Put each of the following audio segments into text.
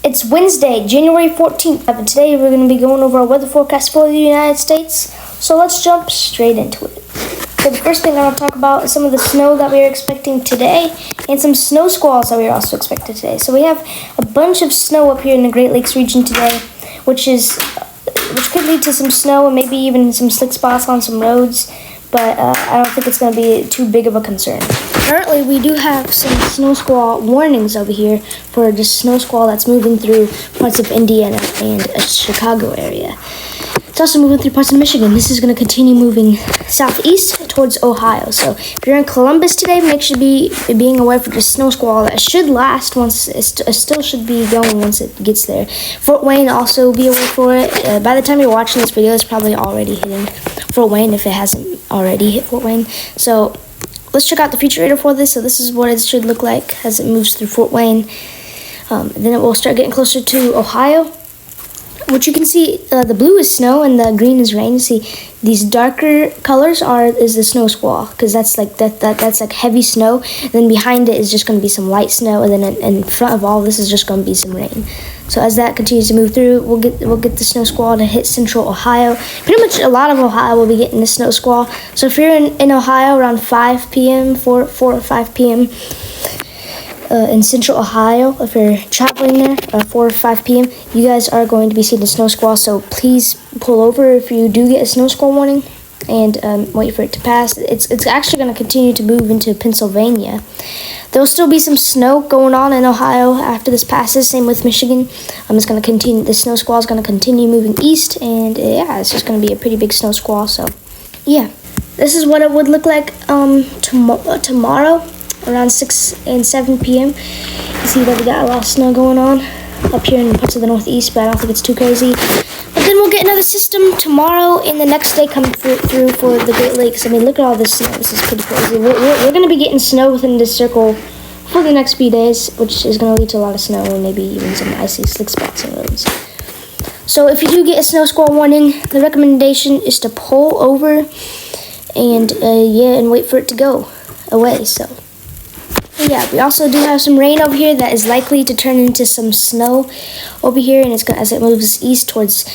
It's Wednesday, January 14th, and today we're going to be going over our weather forecast for the United States. So let's jump straight into it. So the first thing I want to talk about is some of the snow that we are expecting today and some snow squalls that we are also expecting today. So we have a bunch of snow up here in the Great Lakes region today, which could lead to some snow and maybe even some slick spots on some roads, but I don't think it's going to be too big of a concern. Currently, we do have some snow squall warnings over here for the snow squall that's moving through parts of Indiana and Chicago area. It's also moving through parts of Michigan. This is going to continue moving southeast towards Ohio. So if you're in Columbus today, make sure being aware for the snow squall that should last once it still should be going once it gets there. Fort Wayne, also be aware for it. By the time you're watching this video, it's probably already hitting Fort Wayne if it hasn't already hit Fort Wayne. So let's check out the future radar for this. So this is what it should look like as it moves through Fort Wayne. Then it will start getting closer to Ohio. What you can see, the blue is snow and the green is rain. You see, these darker colors is the snow squall, because that's like that's like heavy snow. And then behind it is just going to be some light snow, and then in front of all this is just going to be some rain. So as that continues to move through, we'll get the snow squall to hit central Ohio. Pretty much a lot of Ohio will be getting the snow squall. So if you're in Ohio around 5 p.m., 4 or 5 p.m., in central Ohio, if you're traveling there, 4 or 5 p.m., you guys are going to be seeing a snow squall. So please pull over if you do get a snow squall warning and wait for it to pass. It's actually going to continue to move into Pennsylvania. There'll still be some snow going on in Ohio after this passes. Same with Michigan. It's going to continue. The snow squall is going to continue moving east, and yeah, it's just going to be a pretty big snow squall. So yeah, this is what it would look like tomorrow. Around 6 and 7 p.m. You see that we got a lot of snow going on up here in parts of the northeast, but I don't think it's too crazy. But then we'll get another system tomorrow and the next day coming through for the Great Lakes. I mean, look at all this snow. This is pretty crazy. We're going to be getting snow within this circle for the next few days, which is going to lead to a lot of snow and maybe even some icy slick spots on roads. So if you do get a snow squall warning, the recommendation is to pull over and wait for it to go away. So yeah, we also do have some rain over here that is likely to turn into some snow over here, and it's gonna, as it moves east towards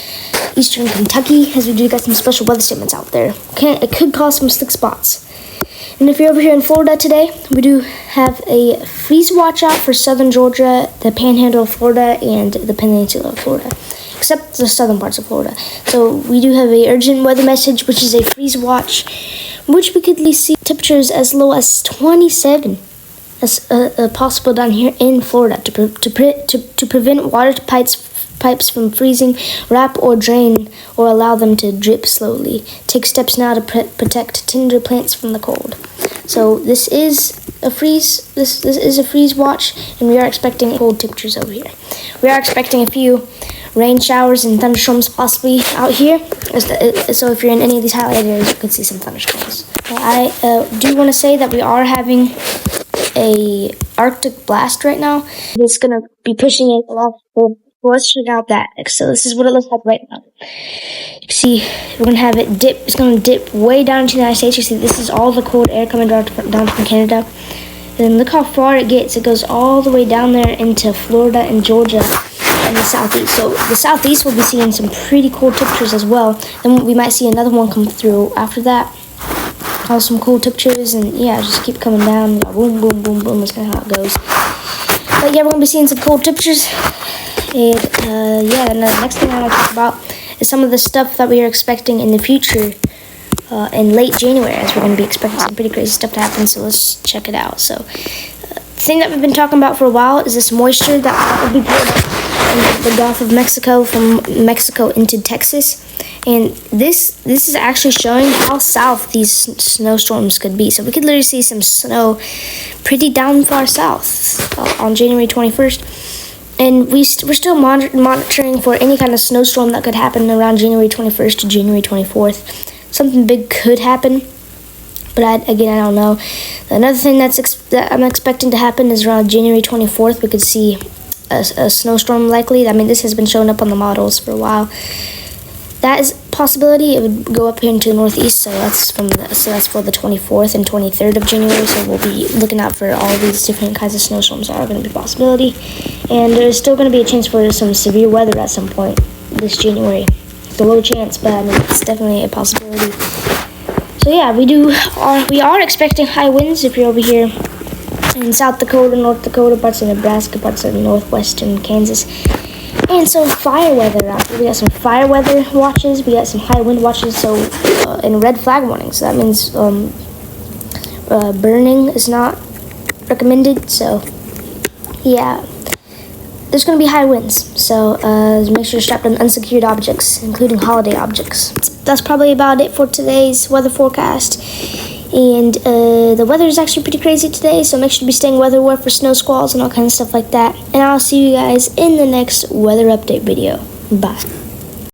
eastern Kentucky, as we do got some special weather statements out there. It could cause some slick spots. And if you're over here in Florida today, we do have a freeze watch out for southern Georgia, the panhandle of Florida, and the peninsula of Florida, except the southern parts of Florida. So we do have a urgent weather message, which is a freeze watch, which we could see temperatures as low as 27. That's possible down here in Florida to prevent water pipes from freezing, wrap or drain, or allow them to drip slowly. Take steps now to protect tender plants from the cold. So this is a freeze. This is a freeze watch, and we are expecting cold temperatures over here. We are expecting a few rain showers and thunderstorms possibly out here. So if you're in any of these highlighted areas, you can see some thunderstorms. I do want to say that we are having a Arctic blast right now. It's gonna be pushing it a lot. Let's check out that. So this is what it looks like right now. You can see we're gonna have it dip. It's gonna dip way down into the United States. You see this is all the cold air coming down from Canada. And then look how far it gets. It goes all the way down there into Florida and Georgia and the southeast. So the southeast will be seeing some pretty cold temperatures as well. Then we might see another one come through after that. Some cool temperatures, and yeah, just keep coming down. Boom, boom, boom, boom. That's kind of how it goes. But yeah, we're gonna be seeing some cold temperatures. And and the next thing I want to talk about is some of the stuff that we are expecting in the future in late January, as we're gonna be expecting some pretty crazy stuff to happen. So let's check it out. So the thing that we've been talking about for a while is this moisture that will be built up in the Gulf of Mexico from Mexico into Texas. And this is actually showing how south these snowstorms could be. So we could literally see some snow pretty down far south on January 21st. And we're still monitoring for any kind of snowstorm that could happen around January 21st to January 24th. Something big could happen, but I don't know. Another thing that I'm expecting to happen is around January 24th. We could see a snowstorm likely. I mean, this has been showing up on the models for a while. That is possibility it would go up here into the northeast, so that's for the 24th and 23rd of January. So we'll be looking out for all these different kinds of snowstorms that are going to be a possibility. And there's still going to be a chance for some severe weather at some point this January. It's a low chance, but I mean, it's definitely a possibility. So yeah, we are expecting high winds if you're over here in South Dakota, North Dakota, parts of Nebraska, parts of northwestern Kansas. And some fire weather out there. We got some fire weather watches. We got some high wind watches. So, and red flag warnings. So that means burning is not recommended. So, yeah, there's going to be high winds. So, make sure you're strapped on unsecured objects, including holiday objects. That's probably about it for today's weather forecast. And the weather is actually pretty crazy today, so make sure to be staying weather aware for snow squalls and all kinds of stuff like that. And I'll see you guys in the next weather update video. Bye.